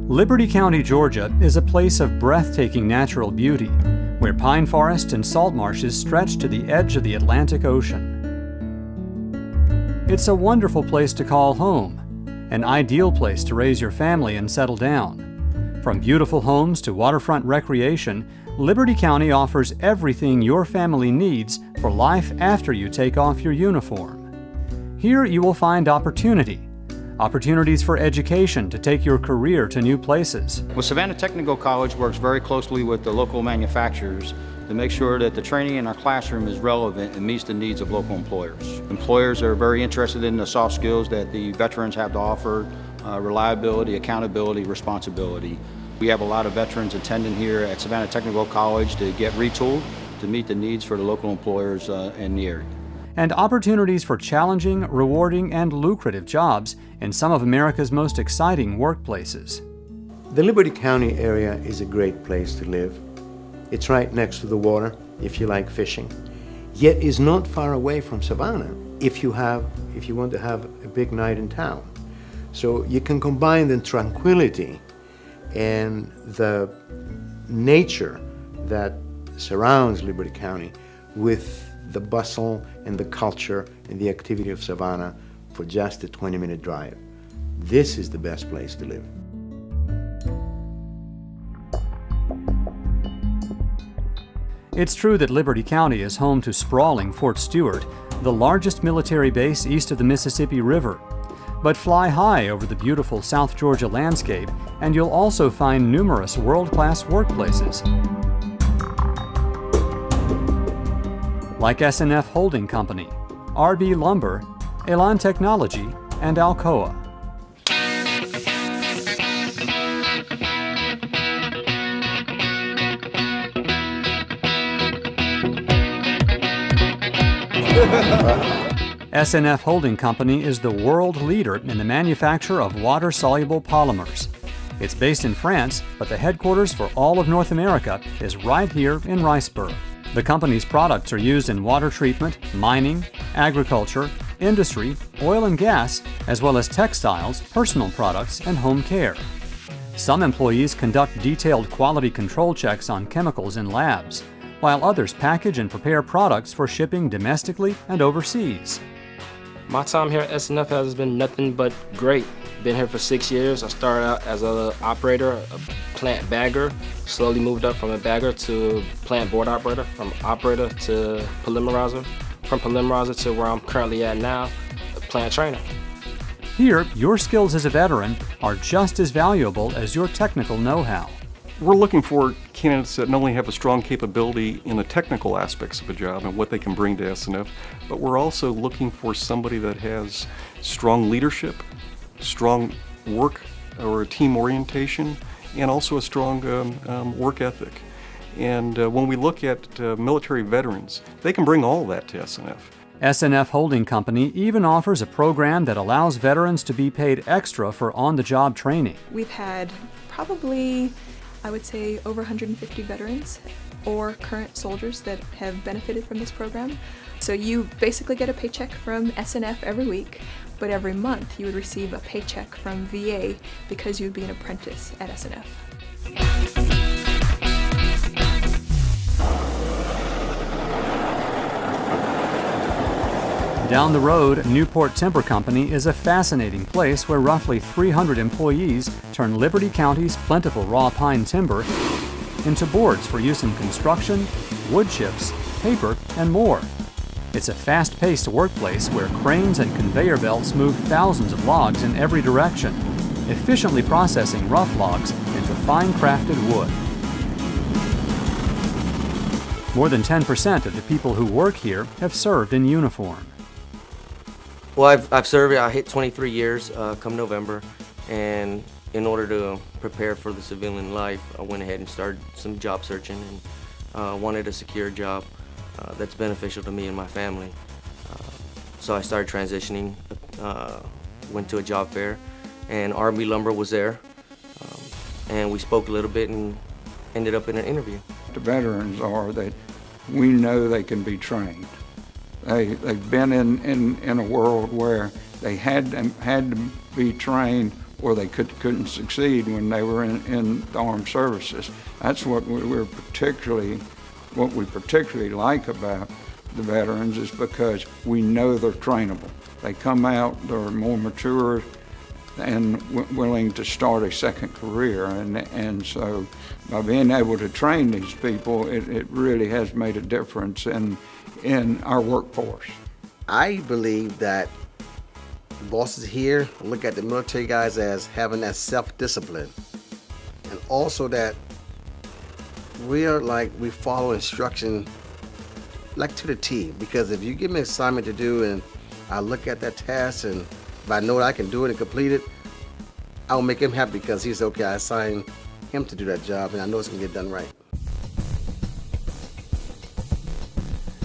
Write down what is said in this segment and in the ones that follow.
Liberty County, Georgia is a place of breathtaking natural beauty, where pine forests and salt marshes stretch to the edge of the Atlantic Ocean. It's a wonderful place to call home, an ideal place to raise your family and settle down. From beautiful homes to waterfront recreation, Liberty County offers everything your family needs for life after you take off your uniform. Here you will find opportunities for education to take your career to new places. Well, Savannah Technical College works very closely with the local manufacturers to make sure that the training in our classroom is relevant and meets the needs of local employers. Employers are very interested in the soft skills that the veterans have to offer, reliability, accountability, responsibility. We have a lot of veterans attending here at Savannah Technical College to get retooled to meet the needs for the local employers in the area. And opportunities for challenging, rewarding, and lucrative jobs in some of America's most exciting workplaces. The Liberty County area is a great place to live. It's right next to the water if you like fishing, yet is not far away from Savannah if you want to have a big night in town. So you can combine the tranquility and the nature that surrounds Liberty County with the bustle and the culture and the activity of Savannah for just a 20-minute drive. This is the best place to live. It's true that Liberty County is home to sprawling Fort Stewart, the largest military base east of the Mississippi River. But fly high over the beautiful South Georgia landscape, and you'll also find numerous world-class workplaces. Like S&F Holding Company, RB Lumber, Elan Technology, and Alcoa. S&F Holding Company is the world leader in the manufacture of water-soluble polymers. It's based in France, but the headquarters for all of North America is right here in Riceboro. The company's products are used in water treatment, mining, agriculture, industry, oil and gas, as well as textiles, personal products, and home care. Some employees conduct detailed quality control checks on chemicals in labs, while others package and prepare products for shipping domestically and overseas. My time here at S&F has been nothing but great. Been here for 6 years. I started out as an operator, a plant bagger, slowly moved up from a bagger to plant board operator, from operator to polymerizer, from polymerizer to where I'm currently at now, a plant trainer. Here, your skills as a veteran are just as valuable as your technical know-how. We're looking for candidates that not only have a strong capability in the technical aspects of a job and what they can bring to S&F, but we're also looking for somebody that has strong leadership, strong work or team orientation, and also a strong work ethic. And when we look at military veterans, they can bring all that to S&F. S&F Holding Company even offers a program that allows veterans to be paid extra for on-the-job training. We've had probably, I would say, over 150 veterans or current soldiers that have benefited from this program. So you basically get a paycheck from S&F every week, but every month you would receive a paycheck from VA because you would be an apprentice at S&F. Down the road, Newport Timber Company is a fascinating place where roughly 300 employees turn Liberty County's plentiful raw pine timber into boards for use in construction, wood chips, paper, and more. It's a fast-paced workplace where cranes and conveyor belts move thousands of logs in every direction, efficiently processing rough logs into fine-crafted wood. More than 10% of the people who work here have served in uniform. Well, I've served, I hit 23 years come November, and in order to prepare for the civilian life, I went ahead and started some job searching and wanted a secure job that's beneficial to me and my family. So I started transitioning, went to a job fair, and RB Lumber was there, and we spoke a little bit and ended up in an interview. The veterans are that we know they can be trained. They've been in a world where they had to be trained or they couldn't succeed when they were in the armed services. That's what we particularly like about the veterans, is because we know they're trainable. They come out, they're more mature and willing to start a second career, and so by being able to train these people, it really has made a difference in our workforce. I believe that bosses here look at the military guys as having that self-discipline, and also that we follow instruction like to the T, because if you give me an assignment to do and I look at that task and if I know that I can do it and complete it, I'll make him happy because he's okay. I assigned him to do that job and I know it's gonna get done right.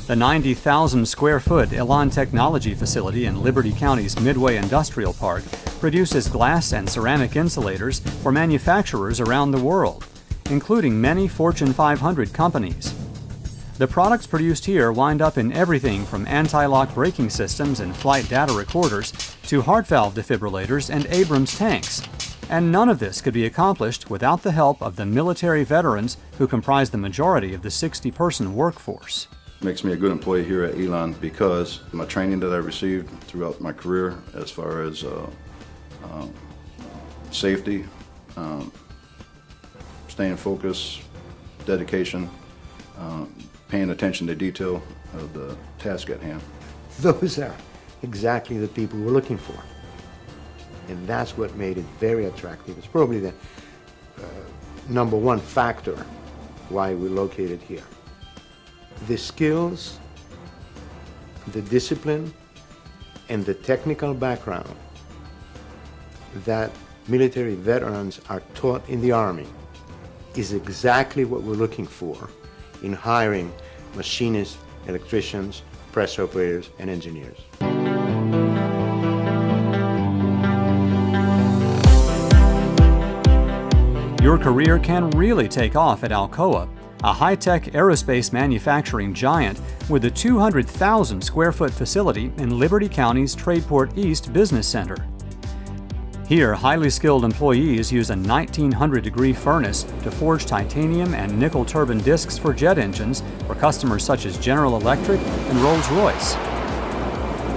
The 90,000 square foot Elan Technology facility in Liberty County's Midway Industrial Park produces glass and ceramic insulators for manufacturers around the world, including many Fortune 500 companies. The products produced here wind up in everything from anti-lock braking systems and flight data recorders to heart valve defibrillators and Abrams tanks. And none of this could be accomplished without the help of the military veterans who comprise the majority of the 60-person workforce. Makes me a good employee here at Elan because my training that I received throughout my career as far as safety, staying focused, dedication, paying attention to detail of the task at hand. Those are exactly the people we're looking for. And that's what made it very attractive. It's probably the number one factor why we're located here. The skills, the discipline, and the technical background that military veterans are taught in the Army is exactly what we're looking for in hiring machinists, electricians, press operators, and engineers. Your career can really take off at Alcoa, a high-tech aerospace manufacturing giant with a 200,000 square foot facility in Liberty County's Tradeport East Business Center. Here, highly skilled employees use a 1900-degree furnace to forge titanium and nickel turbine discs for jet engines for customers such as General Electric and Rolls-Royce.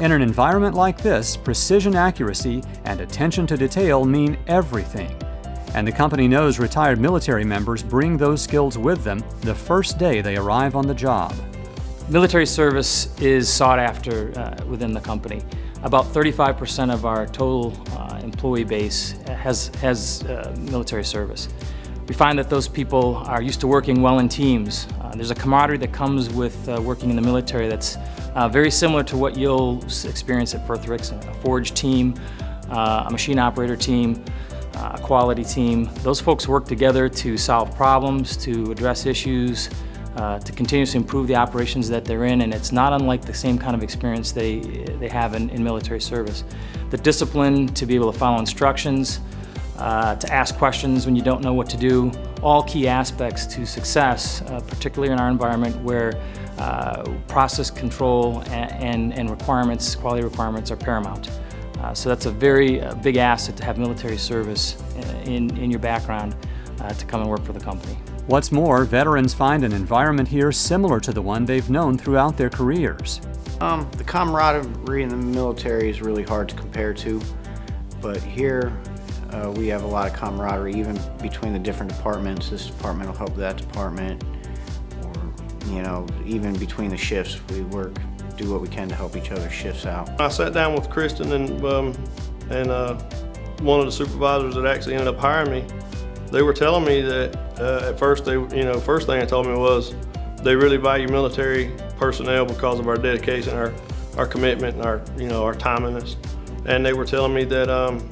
In an environment like this, precision accuracy and attention to detail mean everything. And the company knows retired military members bring those skills with them the first day they arrive on the job. Military service is sought after within the company. About 35% of our total employee base has military service. We find that those people are used to working well in teams. There's a camaraderie that comes with working in the military that's very similar to what you'll experience at Firth Rickson. A forge team, a machine operator team, a quality team. Those folks work together to solve problems, to address issues, to continuously improve the operations that they're in, and it's not unlike the same kind of experience they have in military service. The discipline to be able to follow instructions, to ask questions when you don't know what to do, all key aspects to success, particularly in our environment where process control and requirements, quality requirements are paramount. So that's a very big asset to have military service in your background to come and work for the company. What's more, veterans find an environment here similar to the one they've known throughout their careers. The camaraderie in the military is really hard to compare to, but here we have a lot of camaraderie even between the different departments. This department will help that department, or even between the shifts we do what we can to help each other's shifts out. I sat down with Kristen and one of the supervisors that actually ended up hiring me. They were telling me that at first first thing they told me was they really value military personnel because of our dedication, our commitment, and our timeliness. And they were telling me that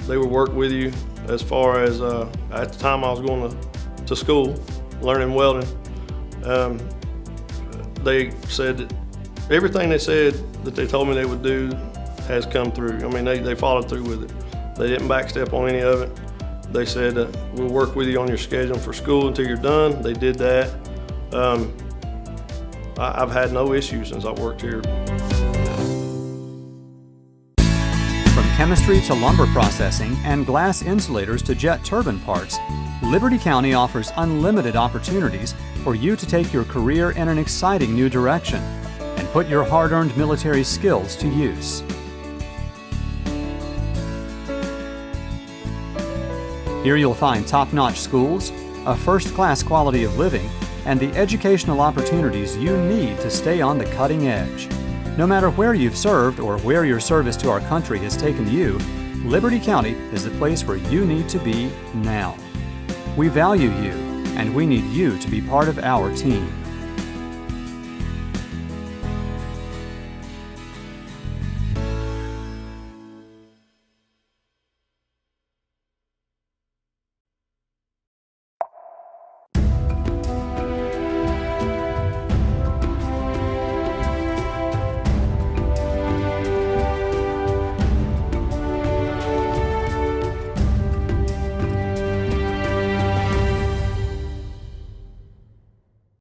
they would work with you as far as at the time I was going to school, learning welding. They said that everything they said that they told me they would do has come through. I mean, they followed through with it. They didn't backstep on any of it. They said, we'll work with you on your schedule for school until you're done. They did that. I've had no issues since I worked here. From chemistry to lumber processing and glass insulators to jet turbine parts, Liberty County offers unlimited opportunities for you to take your career in an exciting new direction and put your hard-earned military skills to use. Here you'll find top-notch schools, a first-class quality of living, and the educational opportunities you need to stay on the cutting edge. No matter where you've served or where your service to our country has taken you, Liberty County is the place where you need to be now. We value you, and we need you to be part of our team.